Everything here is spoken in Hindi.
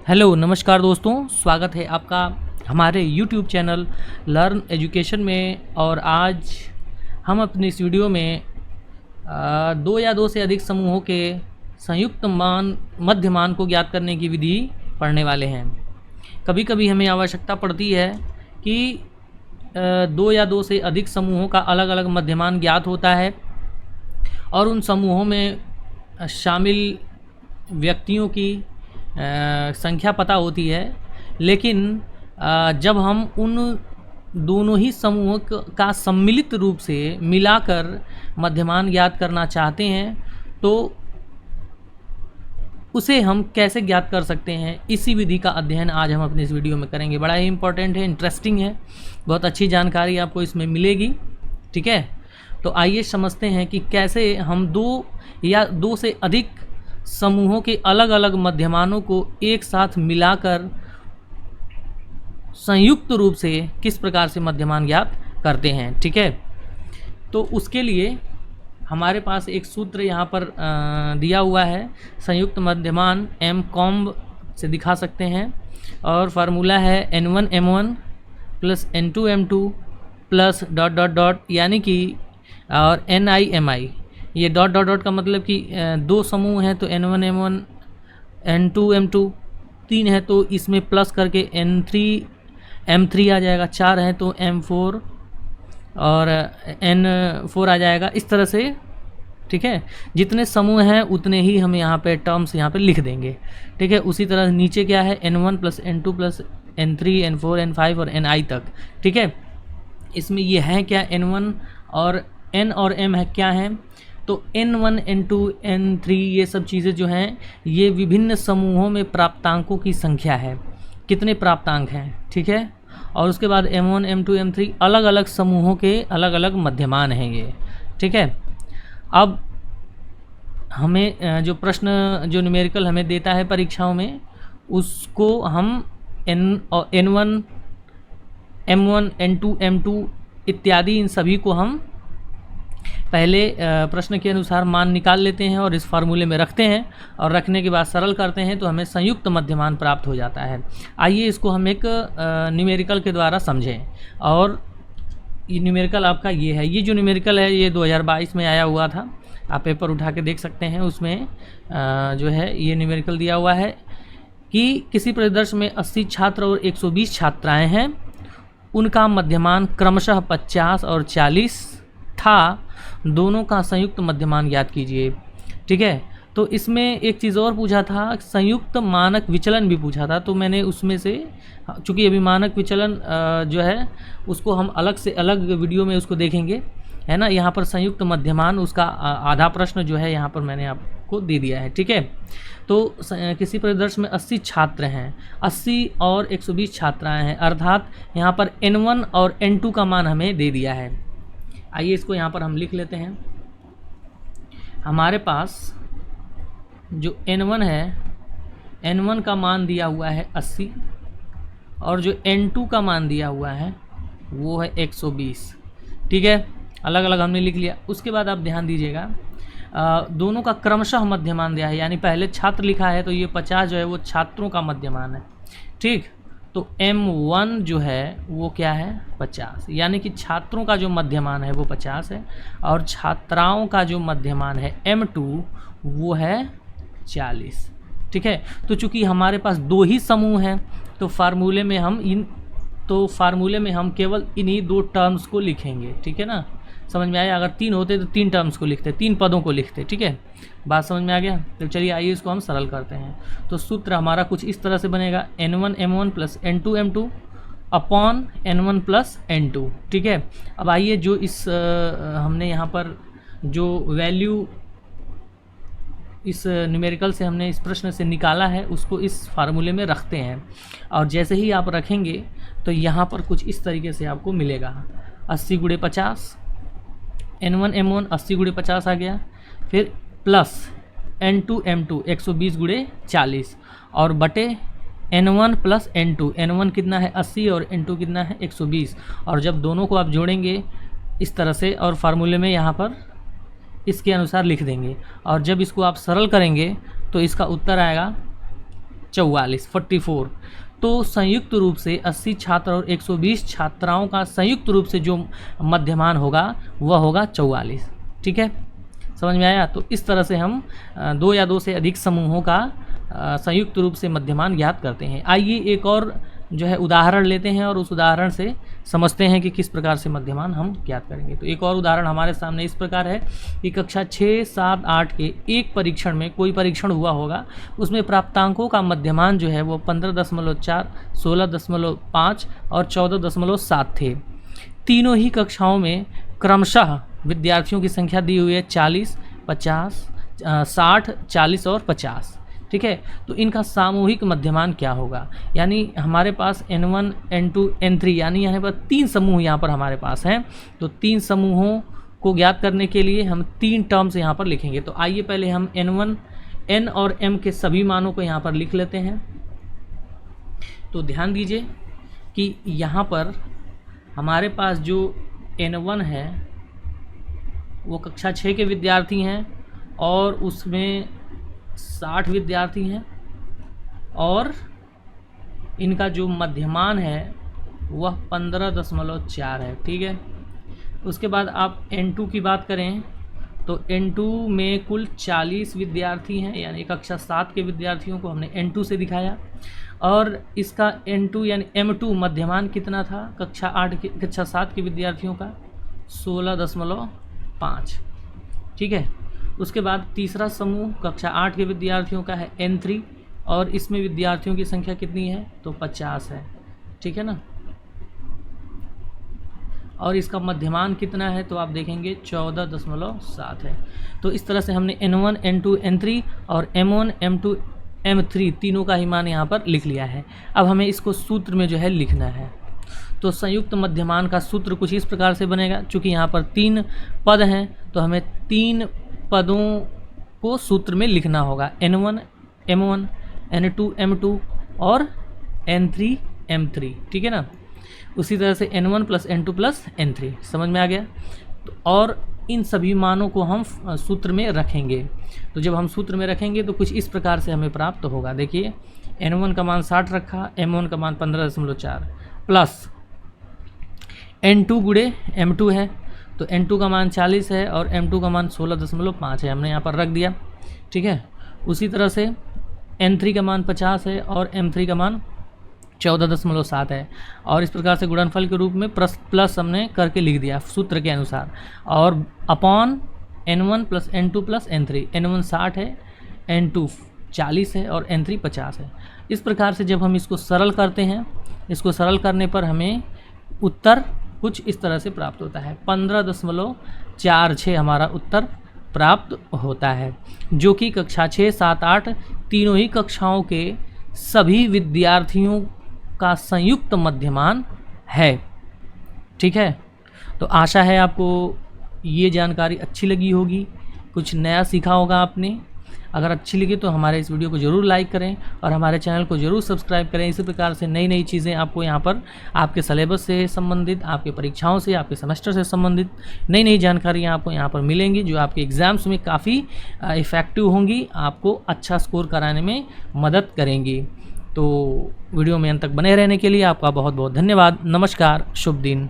हेलो नमस्कार दोस्तों, स्वागत है आपका हमारे यूट्यूब चैनल लर्न एजुकेशन में। और आज हम अपनी इस वीडियो में दो या दो से अधिक समूहों के संयुक्त मान मध्य मान को ज्ञात करने की विधि पढ़ने वाले हैं। कभी कभी हमें आवश्यकता पड़ती है कि दो या दो से अधिक समूहों का अलग अलग मध्यमान ज्ञात होता है और उन समूहों में शामिल व्यक्तियों की संख्या पता होती है। लेकिन जब हम उन दोनों ही समूहों का सम्मिलित रूप से मिलाकर मध्यमान ज्ञात करना चाहते हैं तो उसे हम कैसे ज्ञात कर सकते हैं, इसी विधि का अध्ययन आज हम अपने इस वीडियो में करेंगे। बड़ा ही इम्पोर्टेंट है, इंटरेस्टिंग है, बहुत अच्छी जानकारी आपको इसमें मिलेगी। ठीक है, तो आइए समझते हैं कि कैसे हम दो या दो से अधिक समूहों के अलग अलग मध्यमानों को एक साथ मिलाकर संयुक्त रूप से किस प्रकार से मध्यमान ज्ञात करते हैं। ठीक है, तो उसके लिए हमारे पास एक सूत्र यहाँ पर दिया हुआ है। संयुक्त मध्यमान m कॉम्ब से दिखा सकते हैं और फार्मूला है n1 m1 plus n2 m2 plus dot dot dot, यानी कि और ni mi। ये डॉट डॉट डॉट का मतलब कि दो समूह हैं तो n1 m1 n2 m2, तीन है तो इसमें प्लस करके n3 m3 आ जाएगा, चार है तो m4 और n4 आ जाएगा, इस तरह से। ठीक है, जितने समूह हैं उतने ही हम यहाँ पे टर्म्स यहाँ पे लिख देंगे। ठीक है, उसी तरह नीचे क्या है n1 plus n2 plus n3 n4 n5 और ni तक। ठीक है, इसमें ये है क्या, n1 और n और m है क्या है, तो n1 n2 n3 ये सब चीज़ें जो हैं ये विभिन्न समूहों में प्राप्तांकों की संख्या है, कितने प्राप्तांक हैं। ठीक है, और उसके बाद m1 m2 m3 अलग अलग समूहों के अलग अलग मध्यमान हैं ये। ठीक है, अब हमें जो प्रश्न जो न्यूमेरिकल हमें देता है परीक्षाओं में, उसको हम n1 m1 n2 m2 इत्यादि इन सभी को हम पहले प्रश्न के अनुसार मान निकाल लेते हैं और इस फार्मूले में रखते हैं, और रखने के बाद सरल करते हैं तो हमें संयुक्त मध्यमान प्राप्त हो जाता है। आइए इसको हम एक न्यूमेरिकल के द्वारा समझें। और ये न्यूमेरिकल आपका ये है, ये जो न्यूमेरिकल है ये 2022 में आया हुआ था, आप पेपर उठा के देख सकते हैं। उसमें जो है ये न्यूमेरिकल दिया हुआ है कि किसी परिदर्श में 80 छात्र और 120 छात्राएँ हैं, उनका मध्यमान क्रमशः 50 और 40 था, दोनों का संयुक्त मध्यमान ज्ञात कीजिए। ठीक है, तो इसमें एक चीज़ और पूछा था, संयुक्त मानक विचलन भी पूछा था, तो मैंने उसमें से, चूँकि अभी मानक विचलन जो है उसको हम अलग से अलग वीडियो में उसको देखेंगे, है ना। यहाँ पर संयुक्त मध्यमान उसका आधा प्रश्न जो है यहाँ पर मैंने आपको दे दिया है। ठीक है, तो किसी परिदर्श में 80 छात्र हैं, 80 और 120 छात्राएँ हैं, अर्थात यहाँ पर n1 और n2 का मान हमें दे दिया है। आइए इसको यहाँ पर हम लिख लेते हैं। हमारे पास जो n1 है, n1 का मान दिया हुआ है 80 और जो n2 का मान दिया हुआ है वो है 120। ठीक है, अलग अलग हमने लिख लिया। उसके बाद आप ध्यान दीजिएगा, दोनों का क्रमशः मध्यमान दिया है, यानी पहले छात्र लिखा है तो ये 50 जो है वो छात्रों का मध्यमान है। ठीक, तो m1 जो है वो क्या है 50, यानी कि छात्रों का जो मध्यमान है वो 50 है, और छात्राओं का जो मध्यमान है m2 वो है 40। ठीक है, तो चूंकि हमारे पास दो ही समूह हैं तो फार्मूले में हम केवल इन्हीं दो टर्म्स को लिखेंगे। ठीक है ना, समझ में आया। अगर तीन होते तो तीन टर्म्स को लिखते, तीन पदों को लिखते। ठीक है, बात समझ में आ गया। तो चलिए आइए इसको हम सरल करते हैं। तो सूत्र हमारा कुछ इस तरह से बनेगा, n1 m1 plus n2 m2 upon n1 plus n2। ठीक है, अब आइए जो इस हमने यहाँ पर जो वैल्यू इस न्यूमेरिकल से हमने इस प्रश्न से निकाला है उसको इस फार्मूले में रखते हैं, और जैसे ही आप रखेंगे तो यहाँ पर कुछ इस तरीके से आपको मिलेगा। 80 गुणे 50, n1 m1 80 गुणे 50 आ गया, फिर प्लस n2 m2 120 गुणे 40 और बटे n1 प्लस n2, n1 कितना है 80 और n2 कितना है 120, और जब दोनों को आप जोड़ेंगे इस तरह से और फार्मूले में यहाँ पर इसके अनुसार लिख देंगे, और जब इसको आप सरल करेंगे तो इसका उत्तर आएगा 44 44। तो संयुक्त रूप से 80 छात्र और 120 छात्राओं का संयुक्त रूप से जो मध्यमान होगा वह होगा 44। ठीक है, समझ में आया। तो इस तरह से हम 2 या 2 से अधिक समूहों का संयुक्त रूप से मध्यमान ज्ञात करते हैं। आइए एक और जो है उदाहरण लेते हैं और उस उदाहरण से समझते हैं कि किस प्रकार से मध्यमान हम ज्ञात करेंगे। तो एक और उदाहरण हमारे सामने इस प्रकार है कि कक्षा 6, 7, 8 के एक परीक्षण में कोई परीक्षण हुआ होगा, उसमें प्राप्तांकों का मध्यमान जो है वो 15.4, 16.5 और 14.7 थे। तीनों ही कक्षाओं में क्रमशः विद्यार्थियों की संख्या दी हुई है 40, 50, 60, 40 और 50। ठीक है, तो इनका सामूहिक मध्यमान क्या होगा। यानी हमारे पास N1, N2, N3 यानी यहाँ पर 3 समूह यहाँ पर हमारे पास हैं। तो 3 समूहों को ज्ञात करने के लिए हम 3 टर्म्स यहाँ पर लिखेंगे। तो आइए पहले हम N और M के सभी मानों को यहाँ पर लिख लेते हैं। तो ध्यान दीजिए कि यहाँ पर हमारे पास जो N1 है वो कक्षा 6 के विद्यार्थी हैं और उसमें 60 विद्यार्थी हैं और इनका जो मध्यमान है वह 15.4 है। ठीक है, उसके बाद आप N2 की बात करें तो N2 में कुल 40 विद्यार्थी हैं, यानी कक्षा 7 के विद्यार्थियों को हमने N2 से दिखाया। और इसका N2 यानी M2 मध्यमान कितना था कक्षा 7 के विद्यार्थियों का 16.5। ठीक है, उसके बाद तीसरा समूह कक्षा 8 के विद्यार्थियों का है N3 और इसमें विद्यार्थियों की संख्या कितनी है तो 50 है। ठीक है ना, और इसका मध्यमान कितना है तो आप देखेंगे 14.7 है। तो इस तरह से हमने N1, N2, N3 और M1, M2, M3 तीनों का ही मान यहाँ पर लिख लिया है। अब हमें इसको सूत्र में जो है लिखना है। तो संयुक्त मध्यमान का सूत्र कुछ इस प्रकार से बनेगा। चूँकि यहाँ पर 3 पद हैं तो हमें 3 पदों को सूत्र में लिखना होगा। N1, M1, N2, M2 और N3, M3। ठीक है ना, उसी तरह से N1 + N2 + N3। समझ में आ गया। तो और इन सभी मानों को हम सूत्र में रखेंगे। तो जब हम सूत्र में रखेंगे तो कुछ इस प्रकार से हमें प्राप्त होगा। देखिए, N1 का मान 60 रखा, M1 का मान 15.4 प्लस N2 गुणे M2 है तो N2 का मान 40 है और M2 का मान 16.5 है, हमने यहाँ पर रख दिया। ठीक है, उसी तरह से N3 का मान 50 है और M3 का मान 14.7 है और इस प्रकार से गुणनफल के रूप में प्लस हमने करके लिख दिया सूत्र के अनुसार। और upon N1 + N2 + N3, N1 60 है, N2 40 है और N3 50 है। इस प्रकार से जब हम इसको सरल करते हैं, इसको सरल करने पर हमें उत्तर कुछ इस तरह से प्राप्त होता है। 15.46 हमारा उत्तर प्राप्त होता है, जो कि कक्षा 6, 7, 8 तीनों ही कक्षाओं के सभी विद्यार्थियों का संयुक्त मध्यमान है। ठीक है, तो आशा है आपको ये जानकारी अच्छी लगी होगी, कुछ नया सीखा होगा आपने। अगर अच्छी लगी तो हमारे इस वीडियो को ज़रूर लाइक करें और हमारे चैनल को ज़रूर सब्सक्राइब करें। इसी प्रकार से नई नई चीज़ें आपको यहाँ पर आपके सिलेबस से संबंधित, आपके परीक्षाओं से, आपके सेमेस्टर से संबंधित नई नई जानकारियाँ आपको यहाँ पर मिलेंगी, जो आपके एग्ज़ाम्स में काफ़ी इफ़ेक्टिव होंगी, आपको अच्छा स्कोर कराने में मदद करेंगी। तो वीडियो में अंत तक बने रहने के लिए आपका बहुत बहुत धन्यवाद। नमस्कार, शुभ दिन।